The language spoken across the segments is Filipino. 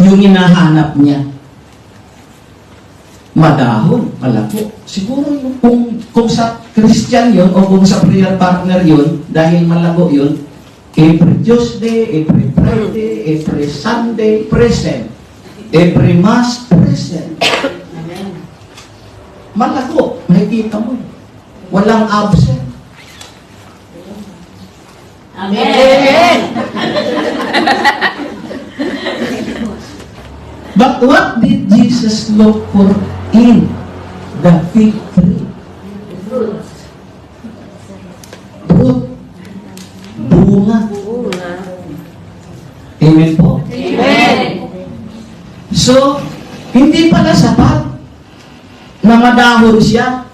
yung hinahanap niya? Madahon, malako. Siguro yung kung sa Christian yun o kung sa prayer partner yun, dahil malago yun, every Tuesday, every Friday, every Sunday, present. Every Mass, present. Malago, makikita mo. Walang absent. Amen. But what did Jesus look for in the fig tree? Fruit. Bunga. Amen po? Amen. So, hindi pala sapat na madahon siya,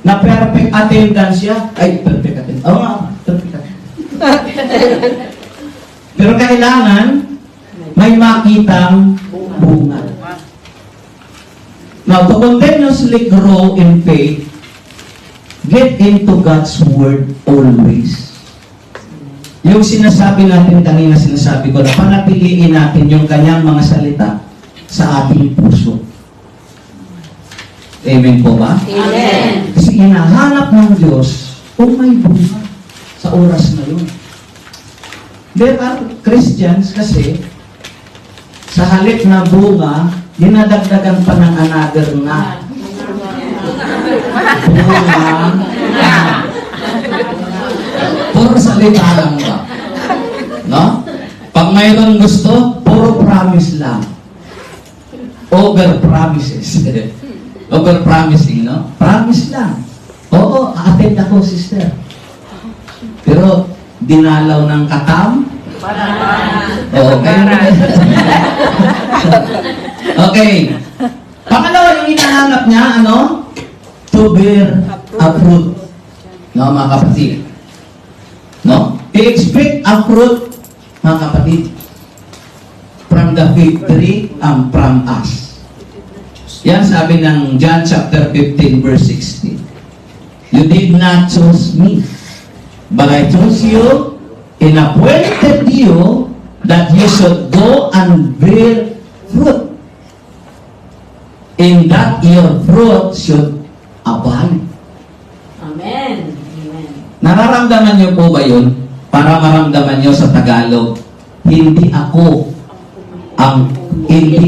na perfect attendance siya. Ay, perfect attendance. Oo nga, perfect attendance. Pero kailangan may makitang bunga. Now, to continuously grow in faith, get into God's Word always. Yung sinasabi natin kanina, sinasabi ko na panatiliin natin yung kanyang mga salita sa ating puso. Amen po ba? Amen. Kasi hinahanap ng Diyos kung may bunga sa oras na yun. There are Christians kasi sa halip na bunga, dinadagdagan pa ng another nga. Bunga. Puro salita lang ba? No? Pag mayroong gusto, puro promise lang. Over promises. Over promising, no? Promise lang. Oo, a-attend ako, sister. Pero, dinalaw ng katam? Okay. Okay. Pangalawa, yung hinahanap niya, ano? To bear a fruit. No, mga kapatid. No? I-expect a fruit, mga kapatid. From the fig tree and from us. Yan sabi ng John chapter 15 verse 16. You did not choose me, but I chose you and appointed you that you should go and bear fruit, and that your fruit should abide. Amen. Amen. Nararamdaman niyo po ba yun? Para maramdaman niyo sa Tagalog, hindi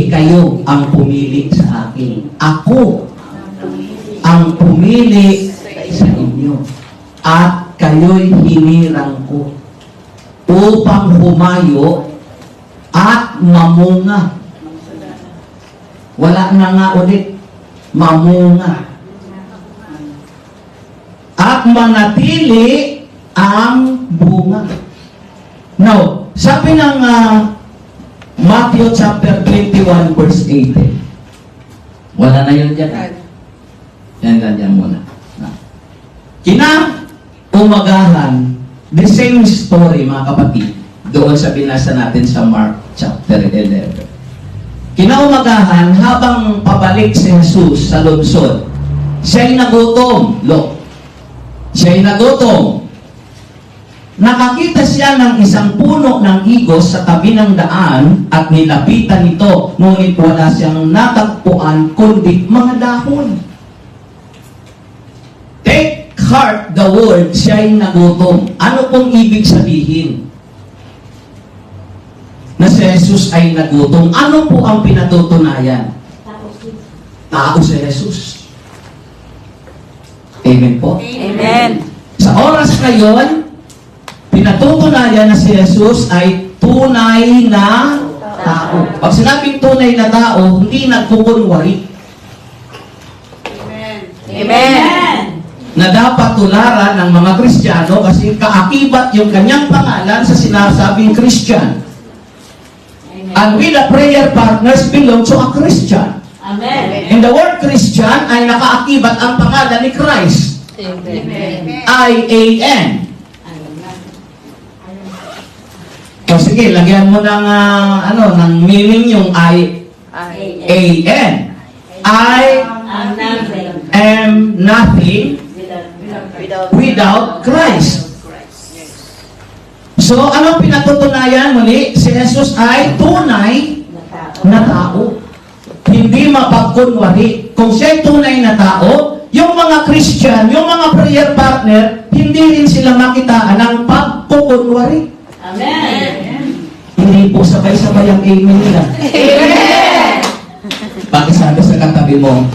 kayo ang pumili sa akin. Ako ang pumili sa inyo. At kayo'y hinirang ko upang humayo at mamunga. Wala na nga ulit. Mamunga. At manatili ang bunga. Now, sabi ng Matthew chapter 21 verse 18. Wala na yun dyan. Yan muna. Kinaumagahan, the same story, mga kapatid, doon sa binasa natin sa Mark chapter 11. Kinaumagahan, habang pabalik si Jesus sa lungsod, siya'y nagutom. Siya'y nagutom. Nakakita siya ng isang puno ng igos sa tabi ng daan at nilapitan ito, ngunit wala siyang natagpuan kundi mga dahon. Take heart the word, siya'y nagutom. Ano pong ibig sabihin? Na si Jesus ay nagutom. Ano po ang pinatutunayan? Tao si Jesus. Amen po? Amen. Sa oras na yon, pinatutunayan na si Jesus ay tunay na tao. Pag sinabing tunay na tao, hindi nagkukunwari. Amen. Na dapat tularan ng mga Kristiyano kasi kaakibat yung kanyang pangalan sa sinasabing Christian. And we the prayer partners belong to a Christian. Amen. And the word Christian ay nakaakibat ang pangalan ni Christ. Amen. I-A-N. O sige, lagyan mo ng, ng meaning yung I-A-N. I am nothing without Christ. So, anong pinatutunayan muli? Si Jesus ay tunay magpakunwari. Kung siya'y tunay na tao, yung mga Christian, yung mga prayer partner, hindi rin sila makitaan ng pagpukunwari. Amen. Hindi po sabay-sabay ang amen nila. Amen. Pakisabi sa katabi mo,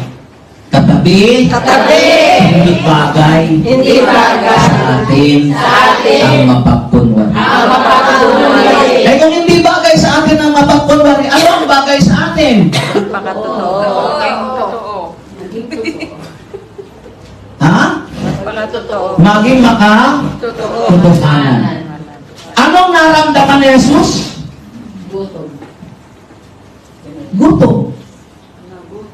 katabi, hindi bagay, Hindi bagay sa atin ang mapagkunwari. ang mapagtunay. Eh kung hindi bagay sa atin ang mapagkunwari, ano ang bagay sa atin? Pakatotoo. Ha? Pakatotoo. Maging makatotohanan. Anong naramdaman ni Jesus? Gutom.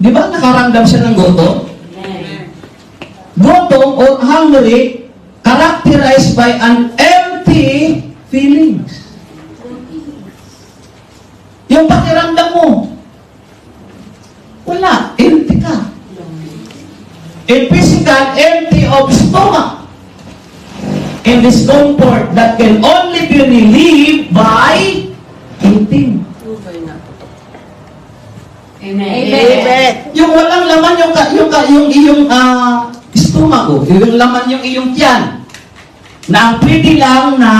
Di ba nakaramdam siya ng gutom? Gutom or hungry, characterized by an empty feelings. Yung pakiramdam mo, wala, empty ka. In physical, empty of stomach. In discomfort that can only be relieved by eating. Amen. Yung walang laman yung iyong stomago, yung laman yung iyong tiyan. Na ang pwede lang na,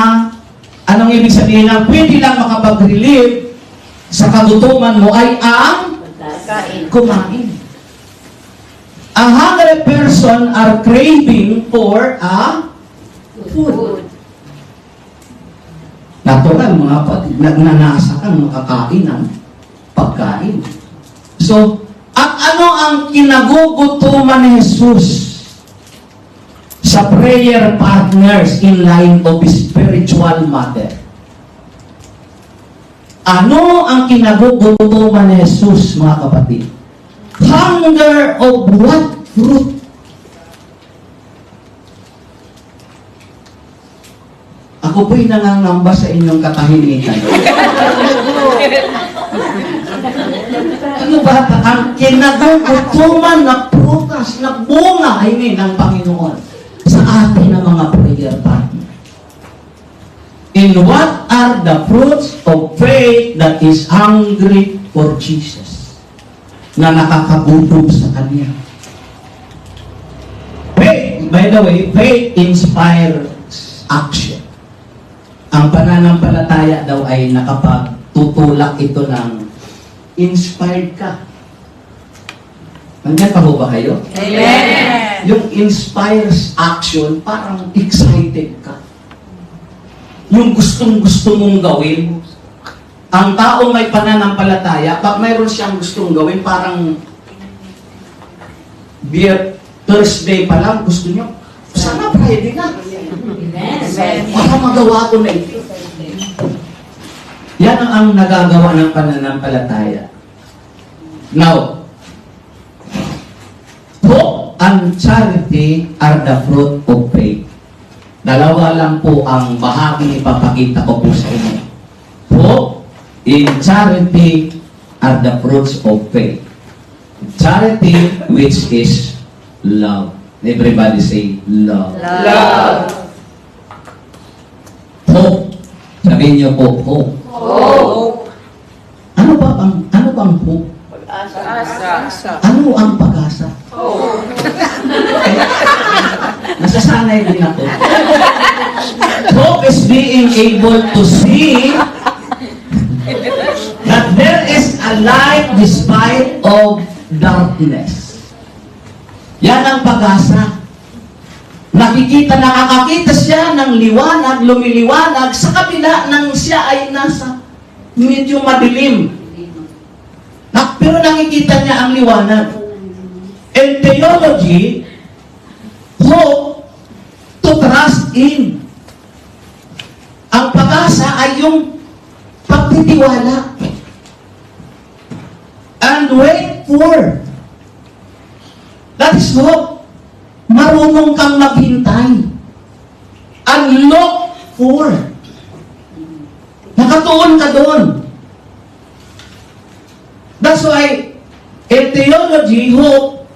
anong ibig sabihin, ang pwede lang makapag-relieve sa kagutuman mo ay ang kumain. A hungry person are craving for a food. Natural, mga kapatid, nagnanasa kang makakain ng pagkain. So, at ano ang kinagugutuman ni Jesus sa prayer partners in line of spiritual matter? Ano ang kinagugutuman ni Jesus, mga kapatid? Hunger of what fruit? Ako po'y nangangamba sa inyong katahimikan. Ano ba? Ang kinagugutuman na prutas, na bunga, ng Panginoon sa atin ng mga prayer partner. In what are the fruits of faith that is hungry for Jesus? Na nakakagutom sa Kanya. Faith, by the way, faith inspires action. Ang pananampalataya daw ay nakapagtutulak ito ng inspired ka. Nandiyan pa ho ba kayo? Amen. Yung inspires action, parang excited ka. Yung gustong-gusto mong gawin. Ang tao may pananampalataya, pag mayroon siyang gustong gawin, parang Thursday pa lang, gusto niyo, sana Friday na. Baka magawa ko na ito. Yan ang nagagawa ng pananampalataya. Now, hope and charity are the fruit of faith. Dalawa lang po ang bahagi ipapakita ko po sa inyo. Hope and charity are the fruits of faith. Charity, which is love. Everybody say, love. Love. Hope. Sabihin niyo po, hope. Hope. Ano bang hope? Asa. Ano ang pag-asa? Nasasanay din ako. Hope is being able to see that there is a light despite of darkness. Yan ang pag-asa. Nakakakita siya ng liwanag, lumiliwanag sa kabila ng siya ay nasa medyo madilim. Pero nakikita niya ang liwanag. In theology, hope to trust in. Ang pag-asa ay yung pagtitiwala. And wait for. That is hope. Marunong kang maghintay. And look for. Nakatuon ka doon. That's why, in theology, hope,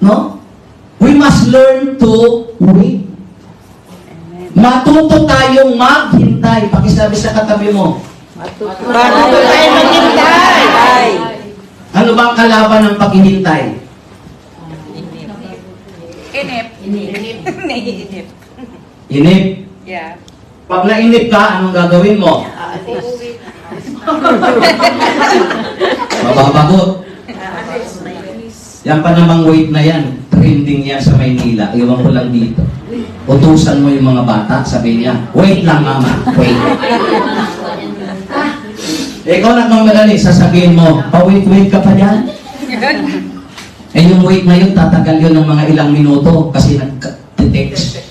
no? We must learn to wait. Matuto tayong maghintay. Pakisabi sa katabi mo. Matuto tayo maghintay. Ang Ano ba ang kalaban ng paghihintay? Inip. Naiinip. Inip. Yeah. Pag nainip ka, anong gagawin mo? Mababagot. Yan pa namang wait na yan. Trending yan sa Maynila. Iwan ko lang dito. Utusan mo yung mga bata. Sabi niya, wait lang mama. Wait. Ikaw nagmamadali. Sasabihin mo, pa-wait ka pa yan. Eh yung wait na yun, tatagal yun ng mga ilang minuto kasi nag-text.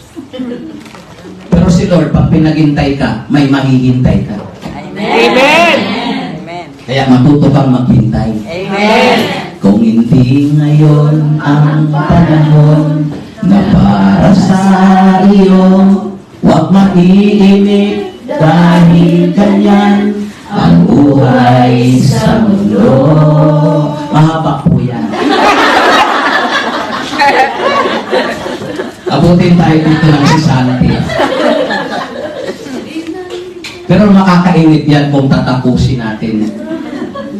Pero si Lord, pag pinaghintay ka, may mahihintay ka. Amen. Amen. Kaya matuto kang maghintay. Amen. Kung hindi ngayon ang panahon na para sa iyo, huwag maiinip dahil ganyan ang buhay sa mundo. Mahaba po yan. Abutin tayo dito ng si Santi. Pero makakainit yan kung tatapusin natin.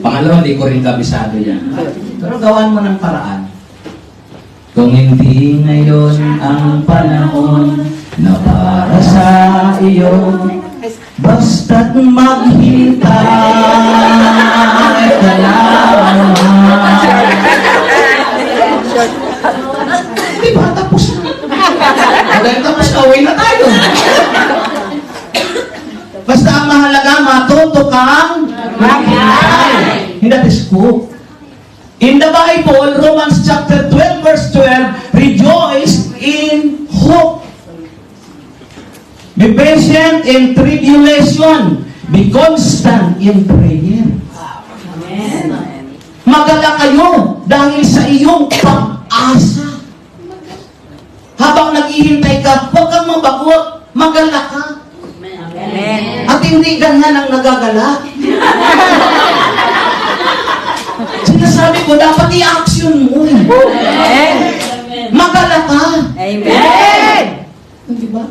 Pangalawa, hindi ko rin kabisado yan. Pero gawan mo ng paraan. Kung hindi ngayon ang panahon na para sa iyo, basta't maghintay ka lang. Di ba? Tapos na. Dahil tapos na, uwi na tayo. Basta ang mahalaga, matuto kang maghintay. In that is hope. In the Bible, Romans chapter 12, verse 12, rejoice in hope. Be patient in tribulation. Be constant in prayer. Magalak kayo dahil sa iyong pag-asa. Habang naghihintay ka, huwag kang mabagot. Magalak ka. Amen. At hindi ganyan ang nagagalak. Sinasabi ko, dapat i-action mo. Amen. Magalak ka. Amen. Di ba?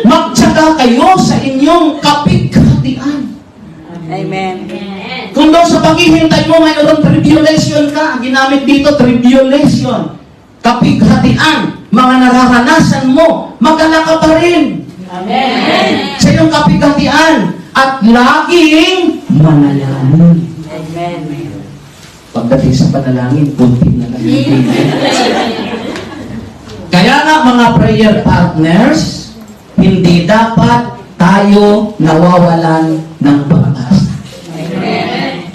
Magtsaga kayo sa inyong kapighatian. Amen. Kung doon sa paghihintay mo, mayroong tribulation ka. Ang ginamit dito, tribulation. Kapighatian. Mga nararanasan mo, magalak ka pa rin. Amen. Sa iyong kapighatian. At laging manalangin. Amen. Pagdating sa panalangin, kunti na lang yung Kaya nga mga prayer partners, hindi dapat tayo nawawalan ng pag-asa. Amen.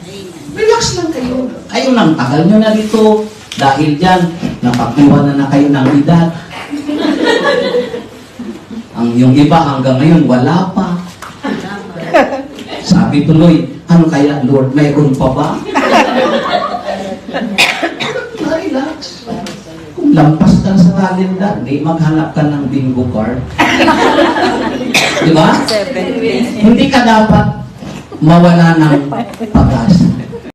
Relax lang kayo. Ayun lang, tagal nyo na dito. Dahil dyan, napag-iwanan na kayo ng edad. Yung iba hanggang ngayon, wala pa. Sabi tuloy, ano kaya Lord, mayroon pa ba? Relax. Kung lampas ka sa kalendar, di maghanap ka ng bingo card. Di ba? 7 days. Hindi ka dapat mawala ng pag-asa.